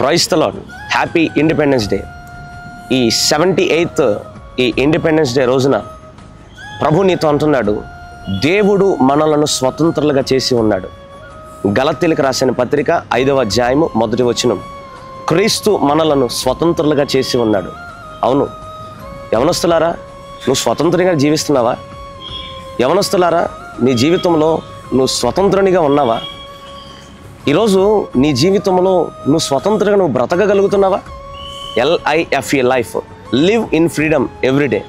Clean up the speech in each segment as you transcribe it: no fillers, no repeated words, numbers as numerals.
Praise the lord. Happy independence day. ఈ 78th ఈ independence day రోజున ప్రభు నీతో అంటున్నాడు, దేవుడు మనలను స్వతంత్రులుగా చేసి ఉన్నాడు. గలతీయులకు రాసిన పత్రిక 5వ అధ్యాయము 1వ వచనం, క్రీస్తు మనలను స్వతంత్రులుగా చేసి ఉన్నాడు. అవును, యవనస్తులారా, నువ్వు స్వతంత్రంగా జీవిస్తున్నావా? యవనస్తులారా, నీ జీవితంలో నువ్వు స్వతంత్రునిగా ఉన్నావా? ఈరోజు నీ జీవితంలో నువ్వు స్వతంత్రంగా నువ్వు బ్రతకగలుగుతున్నావా? LIFE, life, live in freedom everyday.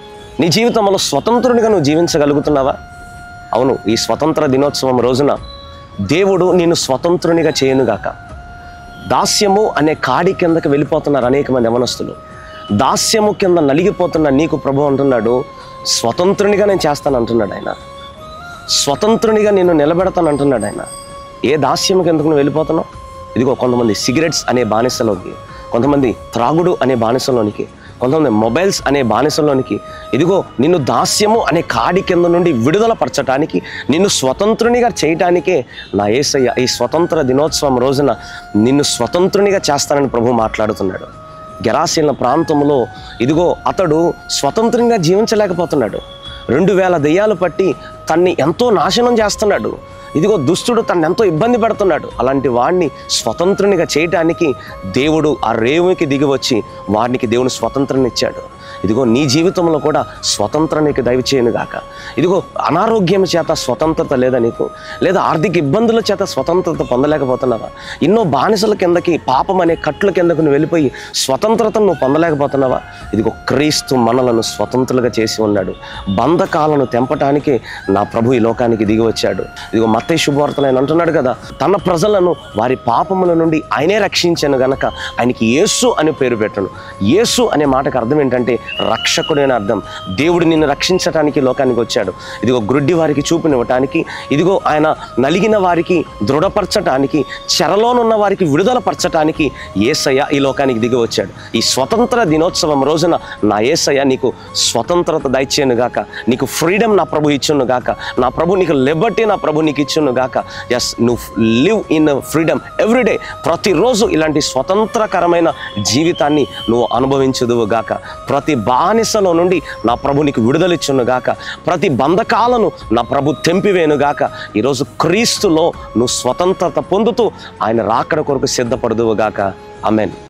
నీ జీవితంలో స్వతంత్రునిగా నువ్వు జీవించగలుగుతున్నావా? అవును, ఈ స్వతంత్ర దినోత్సవం రోజున దేవుడు నిన్ను స్వతంత్రునిగా చేయనుగాక. దాస్యము అనే కాడి కిందకి వెళ్ళిపోతున్నారు అనేక మంది యవనస్తులు. దాస్యము కింద నలిగిపోతున్న నీకు ప్రభు అంటున్నాడు, స్వతంత్రునిగా నేను చేస్తాను అంటున్నాడు ఆయన. స్వతంత్రునిగా నిన్ను నిలబెడతాను అంటున్నాడు ఆయన. ఏ దాస్యము కిందకు నువ్వు వెళ్ళిపోతున్నావు? ఇదిగో కొంతమంది సిగరెట్స్ అనే బానిసలోకి, కొంతమంది త్రాగుడు అనే బానిసలోనికి, కొంతమంది మొబైల్స్ అనే బానిసలోనికి. ఇదిగో నిన్ను దాస్యము అనే కాడి కింద నుండి విడుదల పరచటానికి, నిన్ను స్వతంత్రునిగా చేయటానికే నా యేసయ్య ఈ స్వతంత్ర దినోత్సవం రోజున నిన్ను స్వతంత్రునిగా చేస్తానని ప్రభు మాట్లాడుతున్నాడు. గెరాసీన ప్రాంతంలో ఇదిగో అతడు స్వతంత్రంగా జీవించలేకపోతున్నాడు. 2000 దెయ్యాలు పట్టి తన్ని ఎంతో నాశనం చేస్తున్నాడు. ఇదిగో దుష్టుడు తను ఎంతో ఇబ్బంది పెడుతున్నాడు. అలాంటి వాడిని స్వతంత్రునిగా చేయటానికి దేవుడు ఆ రేవుకి దిగి వచ్చి వాడికి దేవుని స్వతంత్రాన్ని ఇచ్చాడు. ఇదిగో నీ జీవితంలో కూడా స్వతంత్రానికి దయచేయను గాక. ఇదిగో అనారోగ్యం చేత స్వతంత్రత లేదా నీకు, లేదా ఆర్థిక ఇబ్బందుల చేత స్వతంత్రత పొందలేకపోతున్నావా? ఎన్నో బానిసల కిందకి, పాపం అనే కట్ల కిందకు నువ్వు వెళ్ళిపోయి స్వతంత్రతను నువ్వు పొందలేకపోతున్నావా? ఇదిగో క్రీస్తు మనలను స్వతంత్రులుగా చేసి ఉన్నాడు. బంధకాలను తెంపటానికి నా ప్రభు ఈ లోకానికి దిగి వచ్చాడు. ఇదిగో మత్తయి శుభవార్తలు ఆయన అంటున్నాడు కదా, తన ప్రజలను వారి పాపముల నుండి ఆయనే రక్షించాను గనక ఆయనకి యేసు అని పేరు పెట్టను. యేసు అనే మాటకు అర్థం ఏంటంటే రక్షకుడు అని అర్థం. దేవుడు నిన్ను రక్షించటానికి లోకానికి వచ్చాడు. ఇదిగో గ్రుడ్డి వారికి చూపునివ్వటానికి, ఇదిగో ఆయన నలిగిన వారికి దృఢపరచటానికి, చెరలోనున్న వారికి విడుదల పరచటానికి యేసయ్య ఈ లోకానికి దిగి వచ్చాడు. ఈ స్వతంత్ర దినోత్సవం రోజున నా యేసయ్య నీకు స్వతంత్రత దయచేయను గాక, నీకు ఫ్రీడమ్ నా ప్రభు ఇచ్చును గాక, నా ప్రభు నీకు లిబర్టీ నా ప్రభు నీకు ఇచ్చును గాక. ఎస్, నువ్వు లివ్ ఇన్ ఫ్రీడమ్ ఎవ్రీడే. ప్రతిరోజు ఇలాంటి స్వతంత్రకరమైన జీవితాన్ని నువ్వు అనుభవించుదువు గాక. ప్రతి బానిసలో నుండి నా ప్రభు నీకు విడుదలిచ్చును గాక. ప్రతి బంధకాలను నా ప్రభు తెంపివేను గాక. ఈరోజు క్రీస్తులో నువ్వు స్వతంత్రత పొందుతూ ఆయన రాకడ కొరకు సిద్ధపడుదువు గాక. ఆమేన్.